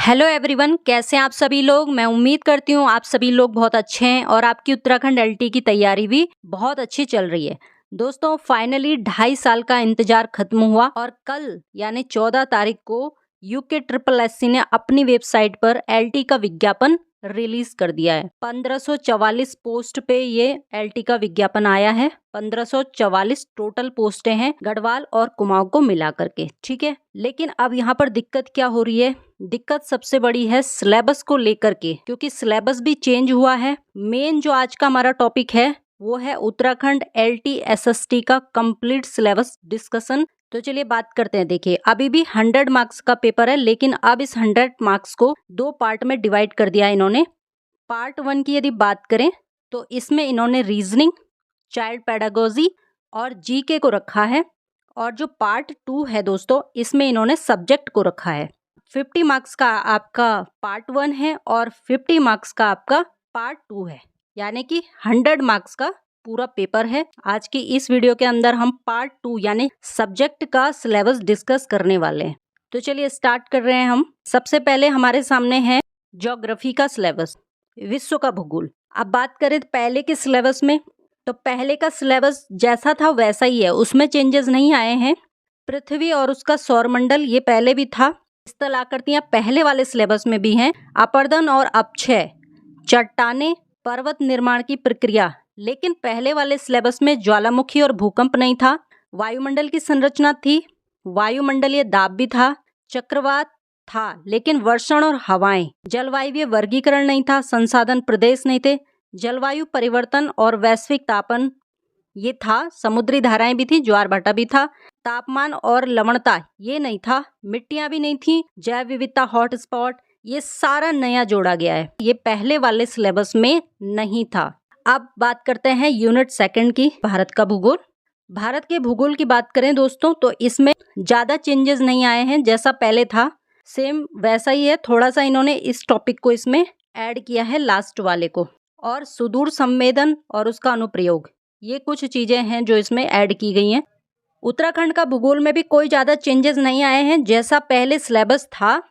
Hello everyone, कैसे हैं आप सभी लोग। मैं उम्मीद करती हूँ आप सभी लोग बहुत अच्छे हैं और आपकी उत्तराखंड एलटी की तैयारी भी बहुत अच्छी चल रही है। दोस्तों, फाइनली 2.5 साल का इंतजार खत्म हुआ और कल यानी 14 तारीख को यूके ट्रिपल एससी ने अपनी वेबसाइट पर एलटी का विज्ञापन रिलीज कर दिया है। 1544 पोस्ट पे ये एलटी का विज्ञापन आया है। 1544 टोटल पोस्टें हैं गढ़वाल और कुमाऊं को मिला करके, ठीक है। लेकिन अब यहाँ पर दिक्कत क्या हो रही है? दिक्कत सबसे बड़ी है सिलेबस को लेकर के, क्योंकि सिलेबस भी चेंज हुआ है। मेन जो आज का हमारा टॉपिक है वो है उत्तराखंड एलटी एसएसटी का कंप्लीट सिलेबस डिस्कशन। तो चलिए बात करते हैं। देखिए, अभी भी 100 मार्क्स का पेपर है, लेकिन अब इस 100 मार्क्स को 2 पार्ट में डिवाइड कर दिया है इन्होंने। पार्ट 1 की यदि बात करें तो इसमें इन्होंने रीजनिंग, चाइल्ड पेडागोजी और जीके को रखा है। और जो पार्ट 2 है दोस्तों, इसमें इन्होंने सब्जेक्ट को रखा है। 50 मार्क्स का आपका पार्ट 1 है और 50 मार्क्स का आपका पार्ट 2 है, यानी कि 100 मार्क्स का पूरा पेपर है। आज की इस वीडियो के अंदर हम पार्ट 2 यानी सब्जेक्ट का सिलेबस डिस्कस करने वाले हैं। तो चलिए स्टार्ट कर रहे हैं हम। सबसे पहले हमारे सामने है ज्योग्राफी का सिलेबस, विश्व का भूगोल। अब बात करें पहले के सिलेबस में, तो पहले का सिलेबस जैसा था वैसा ही है, उसमें चेंजेस नहीं आए हैं। पृथ्वी और उसका सौरमंडल ये पहले भी था। स्थल आकृतियां पहले वाले सिलेबस में भी हैं। अपर्दन और अपक्षय, चट्टाने, पर्वत निर्माण की प्रक्रिया, लेकिन पहले वाले सिलेबस में ज्वालामुखी और भूकंप नहीं था। वायुमंडल की संरचना थी, वायुमंडलीय दाब भी था, चक्रवात था, लेकिन वर्षण और हवाएं, जलवायु वर्गीकरण नहीं था, संसाधन प्रदेश नहीं थे, जलवायु परिवर्तन और वैश्विक तापन ये था, समुद्री धाराएं भी थी, ज्वार भाटा भी था, तापमान और लवणता ये नहीं था, मिट्टियां भी नहीं थी, जैव विविधता हॉटस्पॉट ये सारा नया जोड़ा गया है। ये पहले वाले सिलेबस में नहीं था। अब बात करते हैं यूनिट 2 की, भारत का भूगोल। भारत के भूगोल की बात करें दोस्तों, तो इसमें ज्यादा चेंजेस नहीं आए हैं, जैसा पहले था सेम वैसा ही है। थोड़ा सा इन्होंने इस टॉपिक को इसमें ऐड किया है, लास्ट वाले को, और सुदूर संवेदन और उसका अनुप्रयोग, ये कुछ चीजें हैं जो इसमें ऐड की गई हैं। उत्तराखंड का भूगोल में भी कोई ज्यादा चेंजेस नहीं आए हैं, जैसा पहले सिलेबस था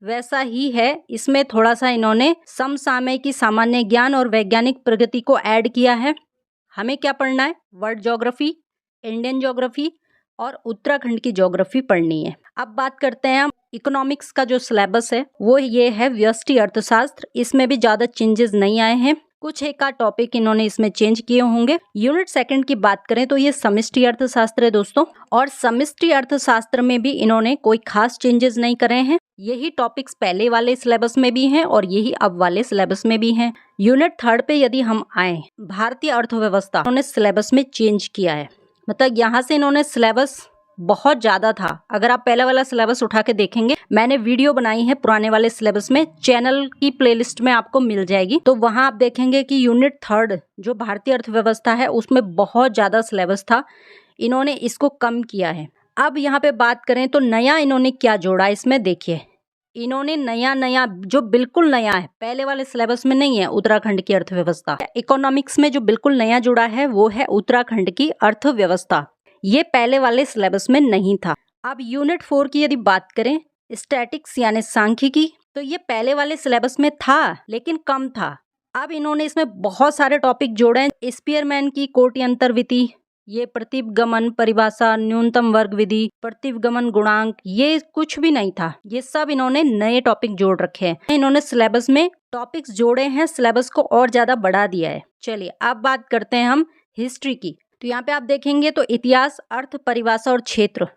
वैसा ही है। इसमें थोड़ा सा इन्होंने समसामयिकी, सामान्य ज्ञान और वैज्ञानिक प्रगति को ऐड किया है। हमें क्या पढ़ना है? वर्ल्ड ज्योग्राफी, इंडियन ज्योग्राफी और उत्तराखंड की ज्योग्राफी पढ़नी है। अब बात करते हैं हम इकोनॉमिक्स का जो सिलेबस है वो ये है व्यष्टि अर्थशास्त्र। इसमें भी ज्यादा चेंजेस नहीं आए हैं, कुछ एक का टॉपिक इन्होंने इसमें चेंज किए होंगे। यूनिट 2 की बात करें तो ये समष्टि अर्थशास्त्र है दोस्तों, और समष्टि अर्थशास्त्र में भी इन्होंने कोई खास चेंजेस नहीं करे हैं। यही टॉपिक्स पहले वाले सिलेबस में भी हैं और यही अब वाले सिलेबस में भी हैं। यूनिट 3 पे यदि हम आए, भारतीय अर्थव्यवस्था, उन्होंने सिलेबस में चेंज किया है। मतलब यहाँ से इन्होंने सिलेबस बहुत ज्यादा था। अगर आप पहले वाला सिलेबस उठा के देखेंगे, मैंने वीडियो बनाई है पुराने वाले सिलेबस में, चैनल की प्लेलिस्ट में आपको मिल जाएगी, तो वहां आप देखेंगे कि यूनिट 3 जो भारतीय अर्थव्यवस्था है उसमें बहुत ज्यादा सिलेबस था। इन्होंने इसको कम किया है। अब यहाँ पे बात करें तो नया इन्होंने क्या जोड़ा इसमें, देखिए इन्होंने नया जो बिल्कुल नया है, पहले वाले सिलेबस में नहीं है, उत्तराखंड की अर्थव्यवस्था। इकोनॉमिक्स में जो बिल्कुल नया जुड़ा है वो है उत्तराखंड की अर्थव्यवस्था। ये पहले वाले सिलेबस में नहीं था। अब यूनिट 4 की यदि बात करें, स्टैटिक्स यानी सांख्यिकी, तो ये पहले वाले सिलेबस में था लेकिन कम था। अब इन्होंने इसमें बहुत सारे टॉपिक जोड़े हैं। स्पीयरमैन की कोटि अंतर्विधि, ये प्रतिगमन परिभाषा, न्यूनतम वर्ग विधि, प्रतिगमन गुणांक, ये कुछ भी नहीं था। ये सब इन्होंने नए टॉपिक जोड़ रखे हैं। इन्होंने सिलेबस में टॉपिक्स जोड़े हैं, सिलेबस को और ज्यादा बढ़ा दिया है। चलिए अब बात करते हैं हम हिस्ट्री की। तो यहाँ पे आप देखेंगे तो इतिहास, अर्थ, परिभाषा और क्षेत्र,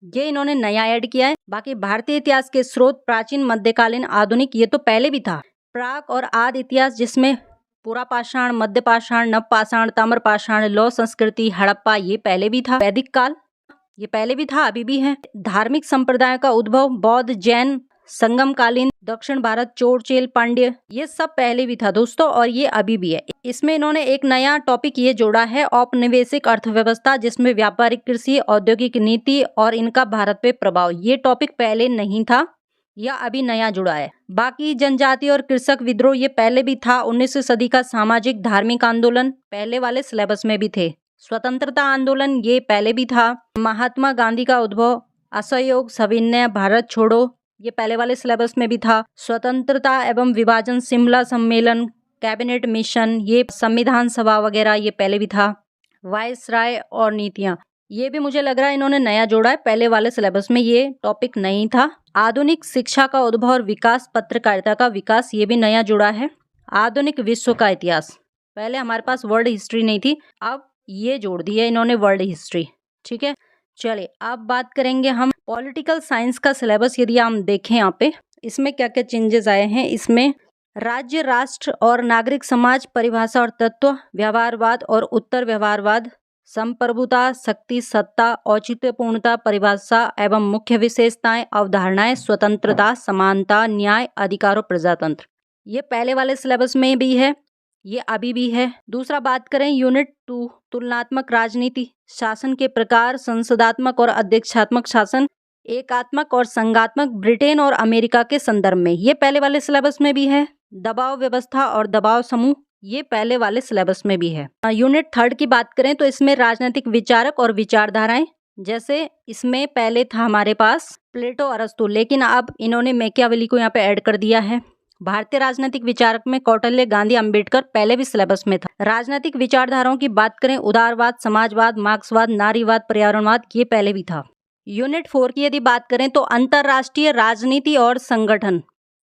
ये इन्होंने नया ऐड किया है। बाकी भारतीय इतिहास के स्रोत, प्राचीन, मध्यकालीन, आधुनिक, ये तो पहले भी था। प्राक और आदि इतिहास, जिसमें पुरा पाषाण, मध्य पाषाण, नव पाषाण, ताम्र पाषाण, लौह संस्कृति, हड़प्पा, ये पहले भी था। वैदिक काल, ये पहले भी था, अभी भी है। धार्मिक संप्रदाय का उद्भव, बौद्ध, जैन, संगम कालीन, दक्षिण भारत, चोर चेल पांड्य, ये सब पहले भी था दोस्तों और ये अभी भी है। इसमें इन्होंने एक नया टॉपिक ये जोड़ा है, औपनिवेशिक अर्थव्यवस्था, जिसमें व्यापारिक, कृषि, औद्योगिक नीति और इनका भारत पे प्रभाव। ये टॉपिक पहले नहीं था या अभी नया जुड़ा है। बाकी जनजाति और कृषक विद्रोह, ये पहले भी था। 19वीं सदी का सामाजिक धार्मिक आंदोलन, पहले वाले सिलेबस में भी थे। स्वतंत्रता आंदोलन, ये पहले भी था। महात्मा गांधी का उद्भव, असहयोग, सविनय, भारत छोड़ो, ये पहले वाले सिलेबस में भी था। स्वतंत्रता एवं विभाजन, शिमला सम्मेलन, कैबिनेट मिशन, ये संविधान सभा वगैरह ये पहले भी था। वायसराय और नीतियां, ये भी मुझे लग रहा है इन्होंने नया जोड़ा है, पहले वाले सिलेबस में ये टॉपिक नहीं था। आधुनिक शिक्षा का उद्भव और विकास, पत्रकारिता का विकास, ये भी नया जुड़ा है। आधुनिक विश्व का इतिहास, पहले हमारे पास वर्ल्ड हिस्ट्री नहीं थी, अब ये जोड़ दी है इन्होंने वर्ल्ड हिस्ट्री। ठीक है, चलिए अब बात करेंगे हम पॉलिटिकल साइंस का सिलेबस। यदि हम देखें यहाँ पे इसमें क्या क्या चेंजेस आए हैं, इसमें राज्य, राष्ट्र और नागरिक समाज, परिभाषा और तत्व, व्यवहारवाद और उत्तर व्यवहारवाद, संप्रभुता, शक्ति, सत्ता, औचित्यपूर्णता, परिभाषा एवं मुख्य विशेषताएं, अवधारणाएं, स्वतंत्रता, समानता, न्याय, अधिकार और प्रजातंत्र, ये पहले वाले सिलेबस में भी है, ये अभी भी है। दूसरा बात करें यूनिट 2, तुलनात्मक राजनीति, शासन के प्रकार, संसदात्मक और अध्यक्षात्मक शासन, एकात्मक और संघात्मक, ब्रिटेन और अमेरिका के संदर्भ में, ये पहले वाले सिलेबस में भी है। दबाव व्यवस्था और दबाव समूह, ये पहले वाले सिलेबस में भी है। यूनिट 3 की बात करें तो इसमें राजनीतिक विचारक और विचारधाराएं, जैसे इसमें पहले था हमारे पास प्लेटो, अरस्तु, लेकिन अब इन्होंने मैकियावेली को यहाँ पे ऐड कर दिया है। भारतीय राजनीतिक विचारक में कौटिल्य, गांधी, अंबेडकर पहले भी सिलेबस में था। राजनीतिक विचारधाराओं की बात करें, उदारवाद, समाजवाद, मार्क्सवाद, नारीवाद, पर्यावरणवाद, ये पहले भी था। यूनिट 4 की यदि बात करें तो अंतरराष्ट्रीय राजनीति और संगठन,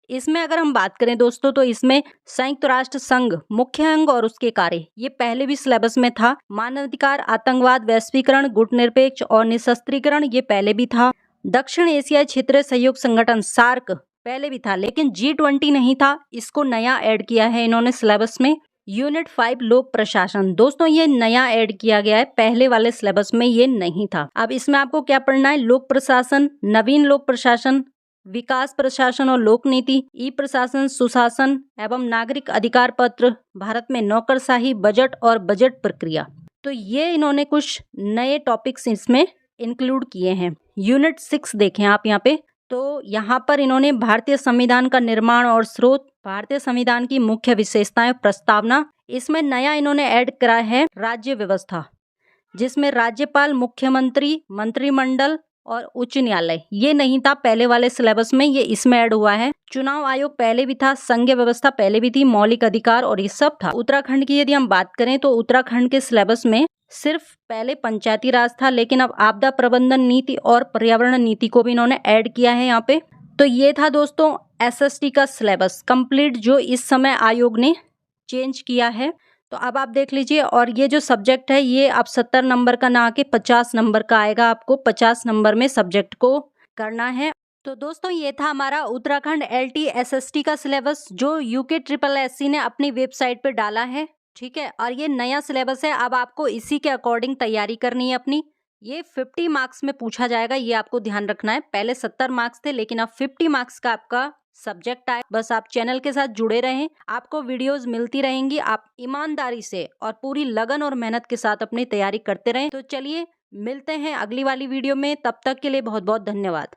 इसमें अगर हम बात करें दोस्तों तो इसमें संयुक्त राष्ट्र संघ, मुख्य अंग और उसके कार्य, ये पहले भी सिलेबस में था। मानवाधिकार, आतंकवाद, वैश्वीकरण, गुटनिरपेक्ष और निशस्त्रीकरण, ये पहले भी था। दक्षिण एशियाई क्षेत्रीय सहयोग संगठन, सार्क, पहले भी था, लेकिन G20 नहीं था, इसको नया ऐड किया है इन्होंने सिलेबस में। यूनिट 5 लोक प्रशासन, दोस्तों ये नया ऐड किया गया है, पहले वाले सिलेबस में ये नहीं था। अब इसमें आपको क्या पढ़ना है, लोक प्रशासन, नवीन लोक प्रशासन, विकास प्रशासन और लोक नीति, ई प्रशासन, सुशासन एवं नागरिक अधिकार पत्र, भारत में नौकरशाही, बजट और बजट प्रक्रिया, तो ये इन्होंने कुछ नए टॉपिक्स इसमें इंक्लूड किए हैं। यूनिट 6 देखें आप यहाँ पे, तो यहाँ पर इन्होंने भारतीय संविधान का निर्माण और स्रोत, भारतीय संविधान की मुख्य विशेषताएं, प्रस्तावना, इसमें नया इन्होंने ऐड करा है राज्य व्यवस्था, जिसमें राज्यपाल, मुख्यमंत्री, मंत्रिमंडल और उच्च न्यायालय, ये नहीं था पहले वाले सिलेबस में, ये इसमें ऐड हुआ है। चुनाव आयोग पहले भी था, संघीय व्यवस्था पहले भी थी, मौलिक अधिकार और ये सब था। उत्तराखंड की यदि हम बात करें तो उत्तराखंड के सिलेबस में सिर्फ पहले पंचायती राज था, लेकिन अब आपदा प्रबंधन नीति और पर्यावरण नीति को भी इन्होंने ऐड किया है यहाँ पे। तो ये था दोस्तों SST का सिलेबस कंप्लीट, जो इस समय आयोग ने चेंज किया है। तो अब आप देख लीजिए, और ये जो सब्जेक्ट है ये अब 70 नंबर का ना आके 50 नंबर का आएगा, आपको 50 नंबर में सब्जेक्ट को करना है। तो दोस्तों ये था हमारा उत्तराखंड LT SST का सिलेबस, जो UKSSC ने अपनी वेबसाइट पे डाला है। ठीक है, और ये नया सिलेबस है, अब आपको इसी के अकॉर्डिंग तैयारी करनी है अपनी। ये 50 मार्क्स में पूछा जाएगा, ये आपको ध्यान रखना है। पहले 70 मार्क्स थे, लेकिन अब 50 मार्क्स का आपका सब्जेक्ट आए। बस आप चैनल के साथ जुड़े रहें, आपको वीडियोस मिलती रहेंगी, आप ईमानदारी से और पूरी लगन और मेहनत के साथ अपनी तैयारी करते रहें। तो चलिए मिलते हैं अगली वाली वीडियो में, तब तक के लिए बहुत बहुत धन्यवाद।